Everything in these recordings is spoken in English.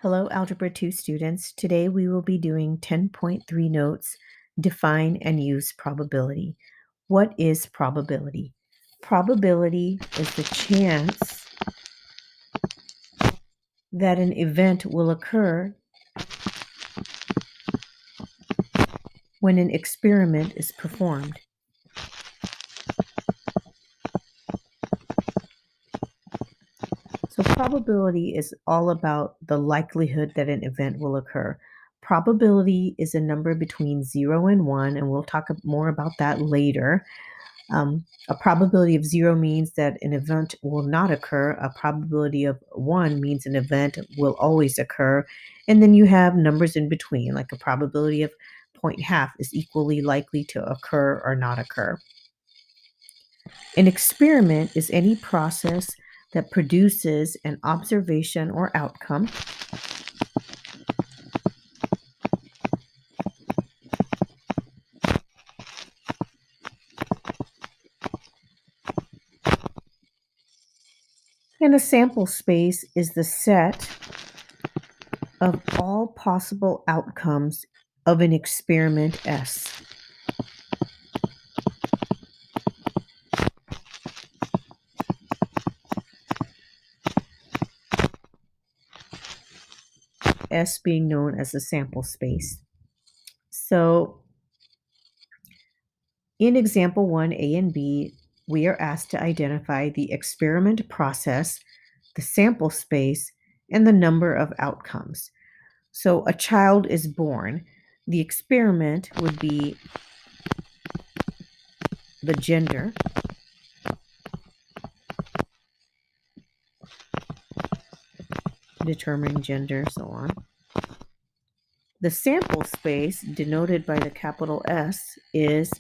Hello, Algebra 2 students. Today we will be doing 10.3 notes, define and use probability. What is probability? Probability is the chance that an event will occur when an experiment is performed. So probability is all about the likelihood that an event will occur. Probability is a number between 0 and 1, and we'll talk more about that later. A probability of 0 means that an event will not occur. A probability of 1 means an event will always occur. And then you have numbers in between, like a probability of 0.5 is equally likely to occur or not occur. An experiment is any process that produces an observation or outcome. And a sample space is the set of all possible outcomes of an experiment S. S being known as the sample space. So in example 1, A and B, we are asked to identify the experiment process, the sample space, and the number of outcomes. So a child is born. The experiment would be the gender, determining gender, so on. The sample space, denoted by the capital S, is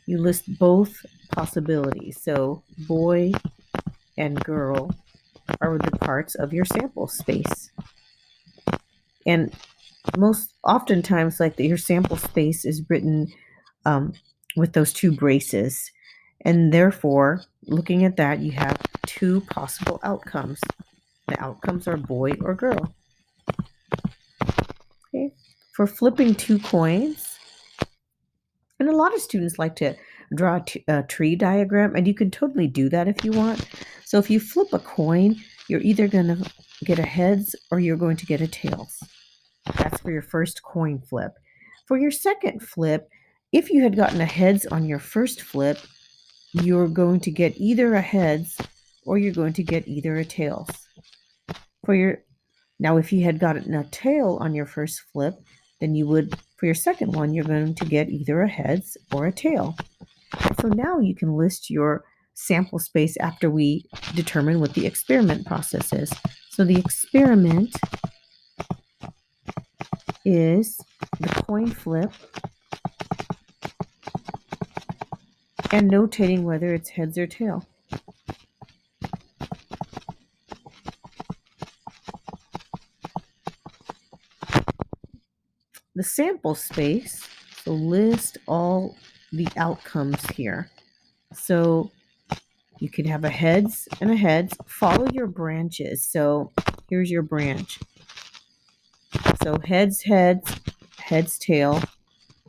you list both possibilities. So boy and girl are the parts of your sample space. And most oftentimes, your sample space is written with those two braces. And therefore, looking at that, you have two possible outcomes. The outcomes are boy or girl. Okay. For flipping two coins, and a lot of students like to draw a tree diagram, and you can totally do that if you want. So if you flip a coin, you're either going to get a heads or you're going to get a tails. That's for your first coin flip. For your second flip, if you had gotten a heads on your first flip, you're going to get either a heads or you're going to get either a tails. Now, if you had gotten a tail on your first flip, then for your second one, you're going to get either a heads or a tail. So now you can list your sample space after we determine what the experiment process is. So the experiment is the coin flip and notating whether it's heads or tail. The sample space, so list all the outcomes here. So you could have a heads and a heads. Follow your branches. So here's your branch. So heads, heads, heads, tail,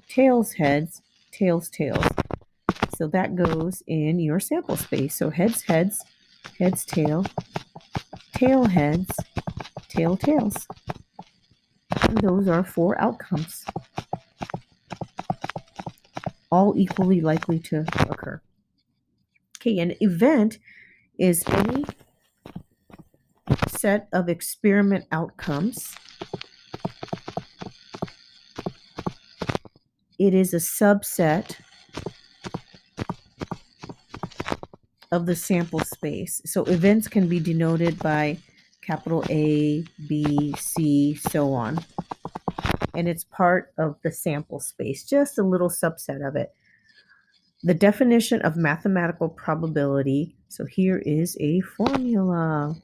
tails, heads, tails, tails. So that goes in your sample space. So heads, heads, heads, tail, tail, heads, tail, tails. And those are 4 outcomes, all equally likely to occur. Okay, an event is any set of experiment outcomes. It is a subset of the sample space. So events can be denoted by capital A, B, C, so on. And it's part of the sample space, just a little subset of it. The definition of mathematical probability. So here is a formula.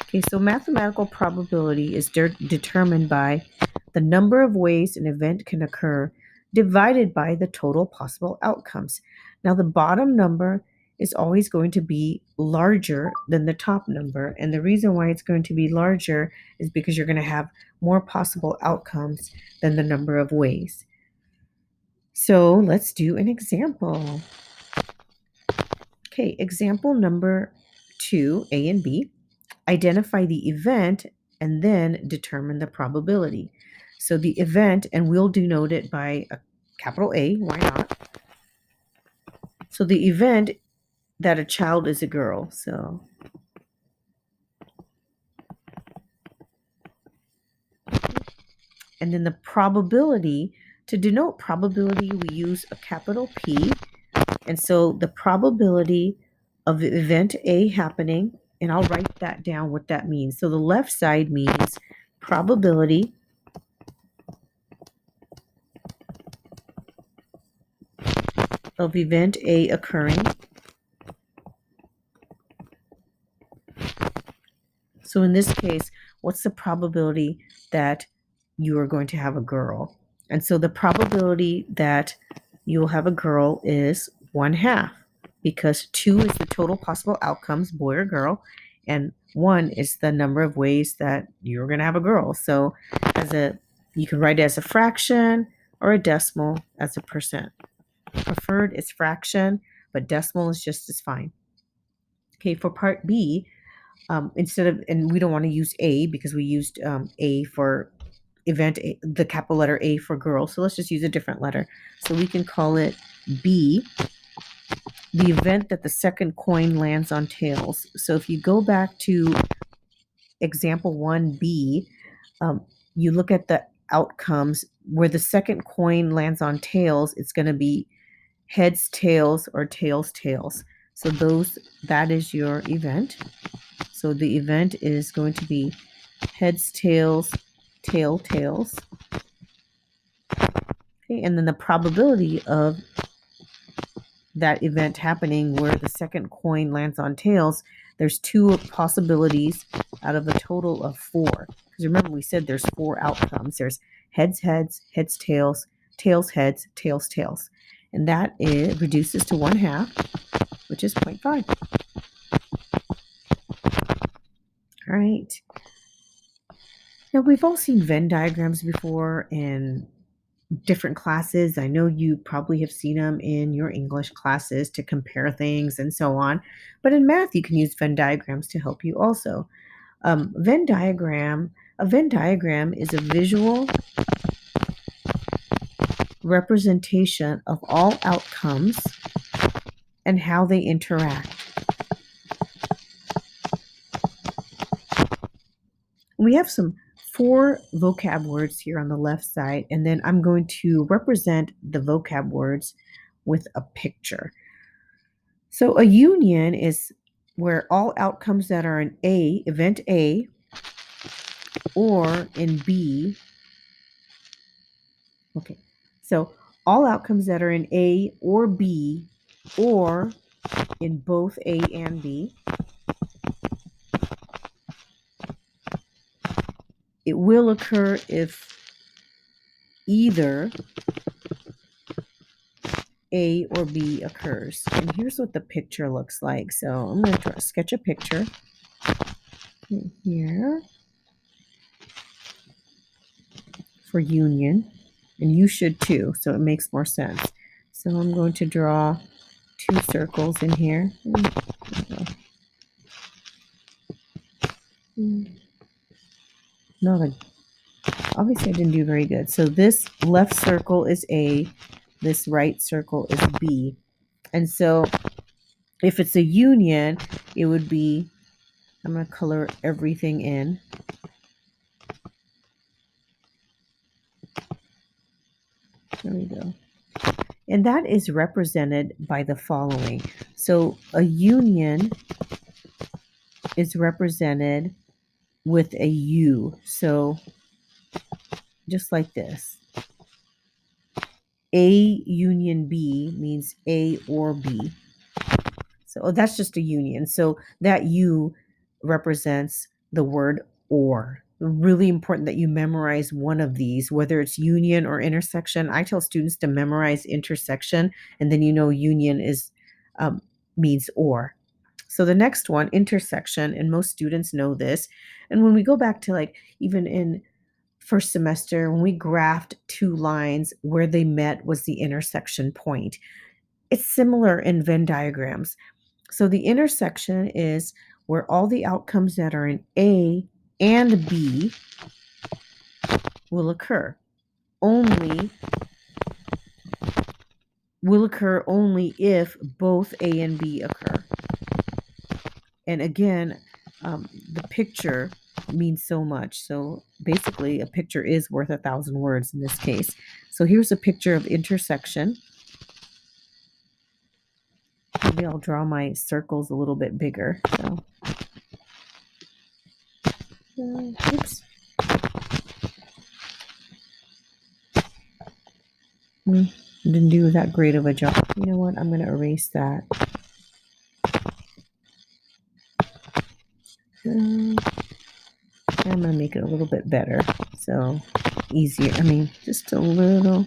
Okay, so mathematical probability is determined by the number of ways an event can occur divided by the total possible outcomes. Now, the bottom number is always going to be larger than the top number. And the reason why it's going to be larger is because you're going to have more possible outcomes than the number of ways. So let's do an example. Okay, example number 2, A and B. Identify the event and then determine the probability. So the event, and we'll denote it by a capital A, why not? So the event that a child is a girl. So and then the probability, to denote probability, we use a capital P. And so the probability of event A happening, and I'll write that down what that means. So the left side means probability of event A occurring. So in this case, what's the probability that you are going to have a girl? And so the probability that you will have a girl is 1/2, because 2 is the total possible outcomes, boy or girl, and 1 is the number of ways that you're going to have a girl. So you can write it as a fraction or a decimal as a percent. Preferred is fraction, but decimal is just as fine. Okay, for part B, and we don't want to use A because we used A for event A, the capital letter A for girl. So let's just use a different letter. So we can call it B, the event that the second coin lands on tails. So if you go back to example 1B, you look at the outcomes where the second coin lands on tails, it's going to be heads, tails, or tails, tails. So that is your event. So the event is going to be heads, tails, tails. Okay, and then the probability of that event happening where the second coin lands on tails, there's 2 possibilities out of a total of 4. Because remember, we said there's 4 outcomes. There's heads, heads, heads, tails, tails, heads, tails, tails. And that reduces to 1/2, which is 0.5. All right. Now, we've all seen Venn diagrams before in different classes. I know you probably have seen them in your English classes to compare things and so on. But in math, you can use Venn diagrams to help you also. A Venn diagram is a visual representation of all outcomes and how they interact. We have some 4 vocab words here on the left side, and then I'm going to represent the vocab words with a picture. So a union is where all outcomes that are in A, event A, or in B. Okay, so all outcomes that are in A or B, or in both A and B. It will occur if either A or B occurs. And here's what the picture looks like. So I'm going to sketch a picture here for union, and you should too, so it makes more sense. So I'm going to draw 2 circles in here. Obviously I didn't do very good. So this left circle is A, this right circle is B. And so if it's a union, it would be, I'm going to color everything in. There we go. And that is represented by the following. So a union is represented with a U. So just like this. A union B means A or B. So that's just a union. So that U represents the word or. Really important that you memorize one of these, whether it's union or intersection. I tell students to memorize intersection, and then union is means or. So the next one, intersection, and most students know this. And when we go back to like even in first semester, when we graphed two lines, where they met was the intersection point. It's similar in Venn diagrams. So the intersection is where all the outcomes that are in A and B will occur. Will occur only if both A and B occur. And again, the picture means so much. So basically, a picture is worth 1,000 words in this case. So here's a picture of intersection. Maybe I'll draw my circles a little bit bigger. So, oops. Didn't do that great of a job. You know what? I'm going to erase that. I'm going to make it a little bit better. So easier. I mean, just a little.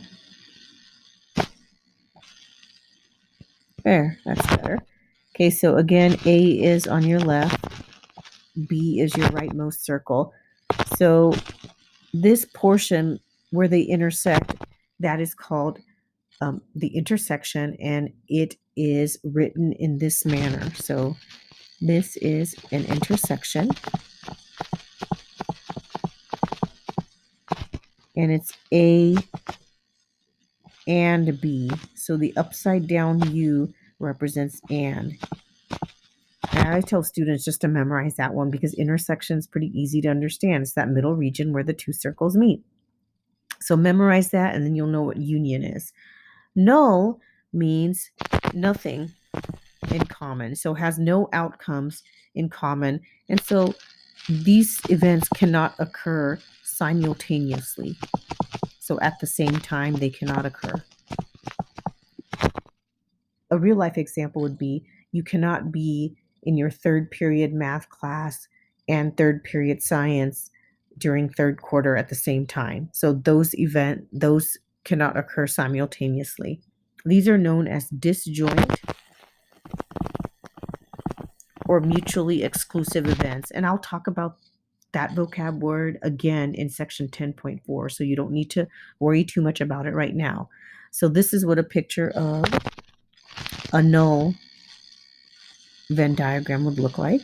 There, that's better. Okay, so again, A is on your left, B is your rightmost circle. So this portion where they intersect, that is called the intersection, and it is written in this manner. So this is an intersection, and it's A and B. So the upside down U represents and. And I tell students just to memorize that one because intersection is pretty easy to understand. It's that middle region where the two circles meet. So memorize that, and then you'll know what union is. Null means nothing in common, so has no outcomes in common. And so these events cannot occur simultaneously. So at the same time, they cannot occur. A real life example would be you cannot be in your third period math class and third period science during third quarter at the same time. So those cannot occur simultaneously. These are known as disjoint or mutually exclusive events. And I'll talk about that vocab word again in section 10.4. So you don't need to worry too much about it right now. So this is what a picture of a null Venn diagram would look like.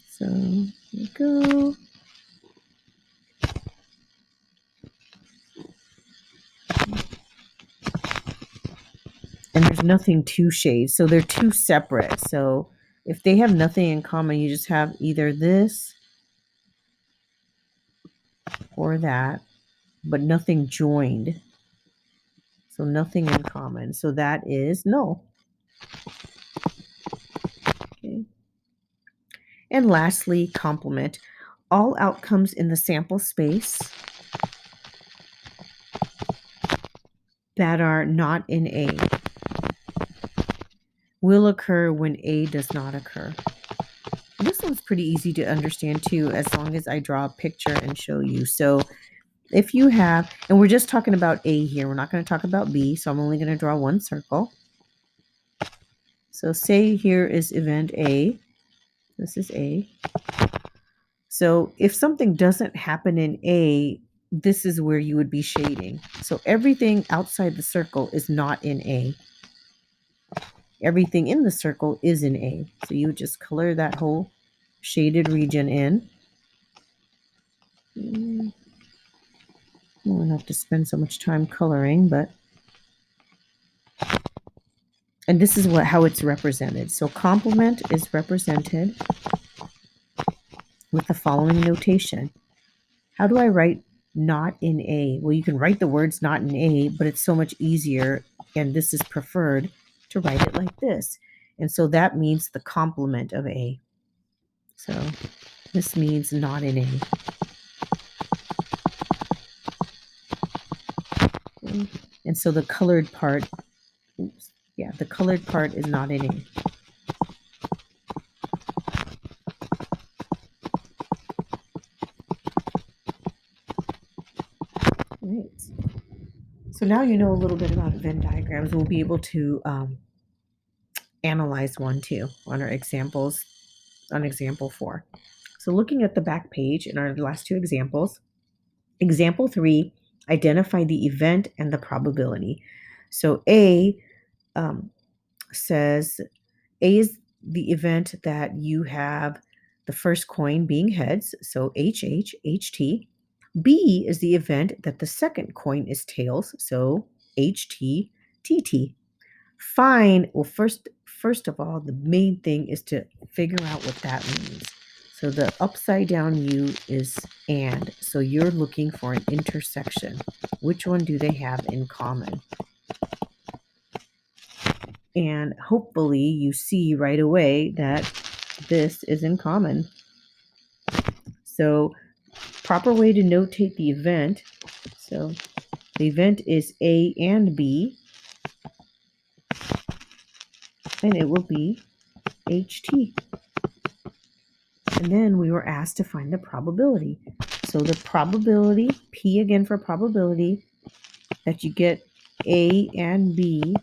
So here we go. And there's nothing to shade. So they're two separate. So if they have nothing in common, you just have either this or that, but nothing joined. So nothing in common. So that is null. Okay. And lastly, complement. All outcomes in the sample space that are not in A will occur when A does not occur. This one's pretty easy to understand too, as long as I draw a picture and show you. So if you have, and we're just talking about A here, we're not going to talk about B, so I'm only going to draw one circle. So say here is event A. This is A. So if something doesn't happen in A, this is where you would be shading. So everything outside the circle is not in A. Everything in the circle is in A. So you would just color that whole shaded region in. I don't have to spend so much time coloring, but and this is how it's represented. So complement is represented with the following notation. How do I write not in A? Well, you can write the words not in A, but it's so much easier, and this is preferred, to write it like this. And so that means the complement of A. So this means not in A. Okay. And so the colored part, the colored part is not in A. Right. So now you know a little bit about Venn diagrams. We'll be able to analyze one too on our examples, on example 4. So looking at the back page in our last two examples, example 3, identify the event and the probability. So um, says A is the event that you have the first coin being heads, so HT. B is the event that the second coin is tails, so HT. Fine. Well, first of all, the main thing is to figure out what that means. So the upside down U is and. So you're looking for an intersection. Which one do they have in common? And hopefully you see right away that this is in common. So proper way to notate the event. So the event is A and B, and it will be HT. And then we were asked to find the probability. So the probability, P again for probability, that you get A and B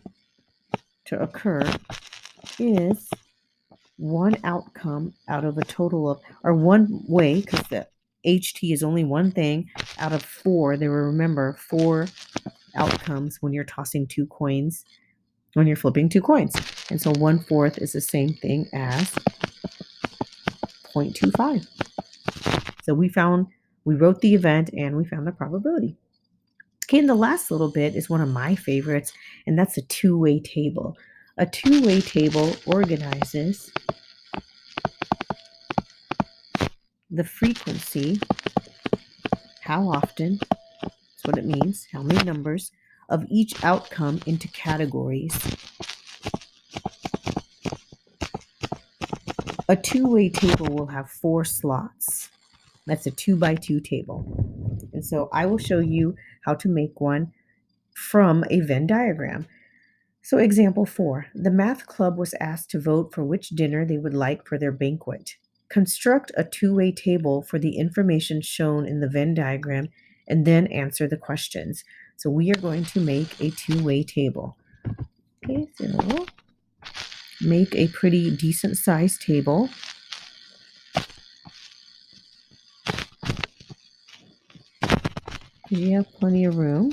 to occur is one outcome out of a total of, or one way, because the HT is only one thing out of 4. There were, remember, 4 outcomes when you're tossing 2 coins, when you're flipping 2 coins. And so 1/4 is the same thing as 0.25. So we wrote the event and we found the probability. Okay, and the last little bit is one of my favorites, and that's a two-way table. A two-way table organizes the frequency, how often, that's what it means, how many numbers, of each outcome into categories. A two-way table will have 4 slots. That's a 2x2 table. And so I will show you how to make one from a Venn diagram. So example 4, the math club was asked to vote for which dinner they would like for their banquet. Construct a two-way table for the information shown in the Venn diagram and then answer the questions. So we are going to make a two-way table. Okay, so make a pretty decent sized table. You have plenty of room.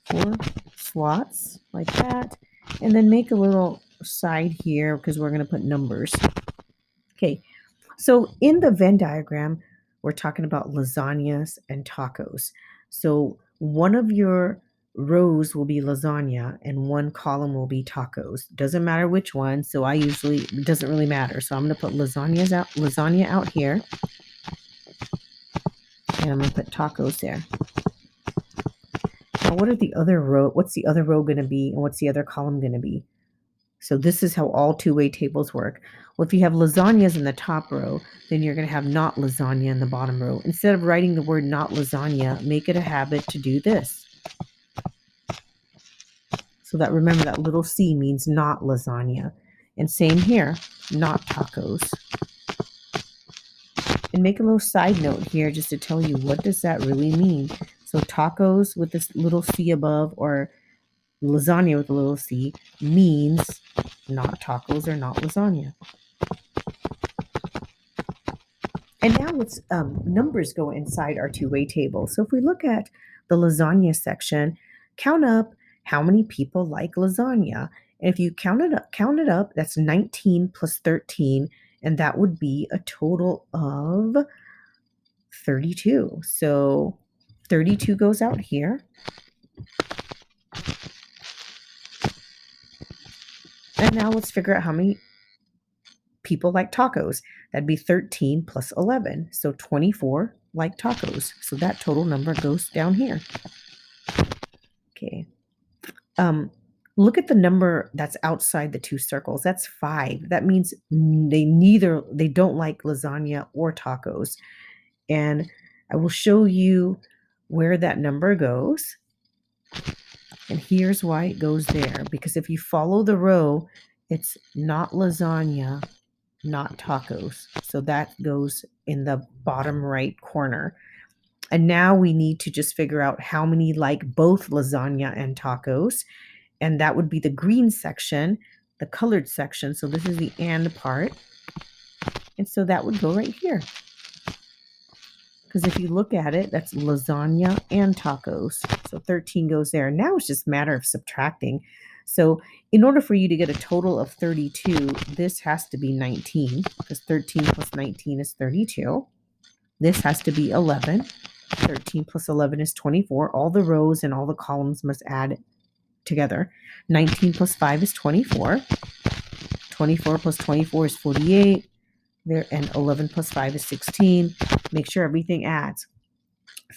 4 slots like that. And then make a little side here because we're going to put numbers. Okay, so in the Venn diagram, we're talking about lasagnas and tacos. So one of your rows will be lasagna and one column will be tacos. Doesn't matter which one. So it doesn't really matter. So I'm going to put lasagna out here. And I'm going to put tacos there. Now, what's the other row going to be? And what's the other column going to be? So this is how all two-way tables work. Well, if you have lasagnas in the top row, then you're going to have not lasagna in the bottom row. Instead of writing the word not lasagna, make it a habit to do this. So that, remember, that little C means not lasagna. And same here, not tacos. And make a little side note here just to tell you what does that really mean. So tacos with this little C above, or lasagna with a little c, means not tacos or not lasagna. And now let's numbers go inside our two-way table. So if we look at the lasagna section, count up how many people like lasagna. And if you count it up, that's 19 plus 13, and that would be a total of 32. So 32 goes out here. And now let's figure out how many people like tacos. That'd be 13 plus 11. So 24 like tacos. So that total number goes down here. Okay. Look at the number that's outside the 2 circles. That's 5. That means they don't like lasagna or tacos. And I will show you where that number goes. And here's why it goes there. Because if you follow the row, it's not lasagna, not tacos. So that goes in the bottom right corner. And now we need to just figure out how many like both lasagna and tacos. And that would be the green section. the colored section. So this is the and part. And so that would go right here. Because if you look at it, that's lasagna and tacos. So 13 goes there. Now it's just a matter of subtracting. So in order for you to get a total of 32, this has to be 19, because 13 plus 19 is 32. This has to be 11. 13 plus 11 is 24. All the rows and all the columns must add together. 19 plus 5 is 24. 24 plus 24 is 48. There, and 11 plus 5 is 16. Make sure everything adds.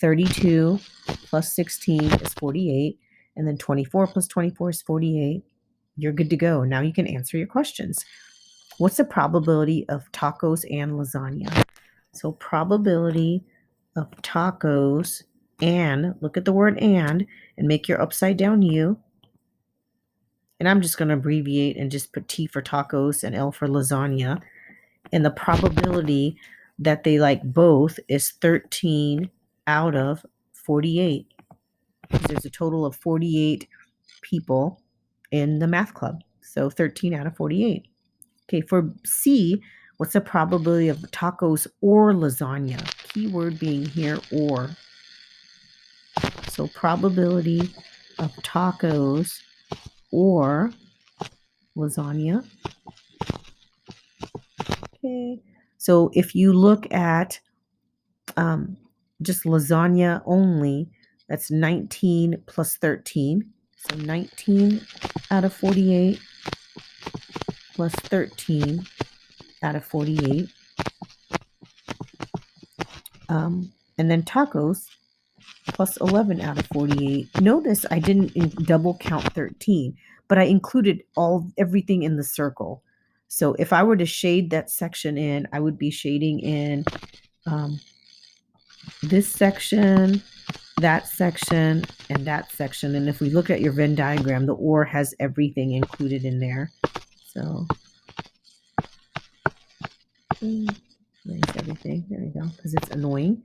32 plus 16 is 48. And then 24 plus 24 is 48. You're good to go. Now you can answer your questions. What's the probability of tacos and lasagna? So probability of tacos and, look at the word and make your upside down U. And I'm just going to abbreviate and just put T for tacos and L for lasagna. And the probability that they like both is 13 out of 48. There's a total of 48 people in the math club. So 13 out of 48. Okay, for C, what's the probability of tacos or lasagna? Keyword being here, or. So probability of tacos or lasagna. Okay, so if you look at just lasagna only, that's 19 plus 13. So 19 out of 48 plus 13 out of 48. And then tacos plus 11 out of 48. Notice I didn't double count 13, but I included everything in the circle. So if I were to shade that section in, I would be shading in this section, that section, and that section. And if we look at your Venn diagram, the or has everything included in there. So erase everything. There we go, because it's annoying.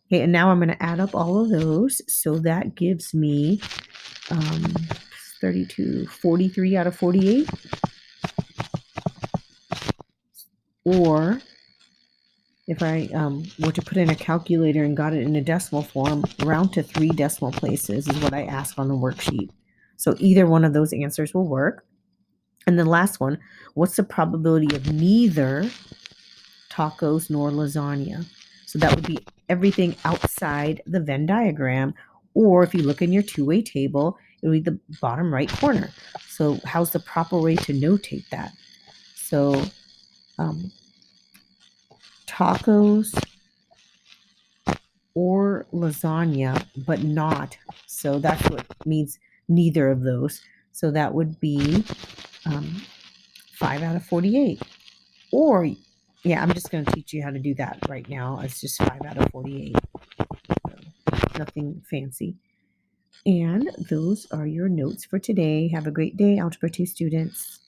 Okay, and now I'm going to add up all of those. So that gives me 32, 43 out of 48. Or if I were to put in a calculator and got it in a decimal form, round to 3 decimal places is what I ask on the worksheet. So either one of those answers will work. And the last one, what's the probability of neither tacos nor lasagna? So that would be everything outside the Venn diagram. Or if you look in your two-way table, it would be the bottom right corner. So how's the proper way to notate that? So tacos or lasagna, but not. So that's what means neither of those. So that would be 5 out of 48. Or, yeah, I'm just going to teach you how to do that right now. It's just 5 out of 48. So, nothing fancy. And those are your notes for today. Have a great day, Algebra 2 students.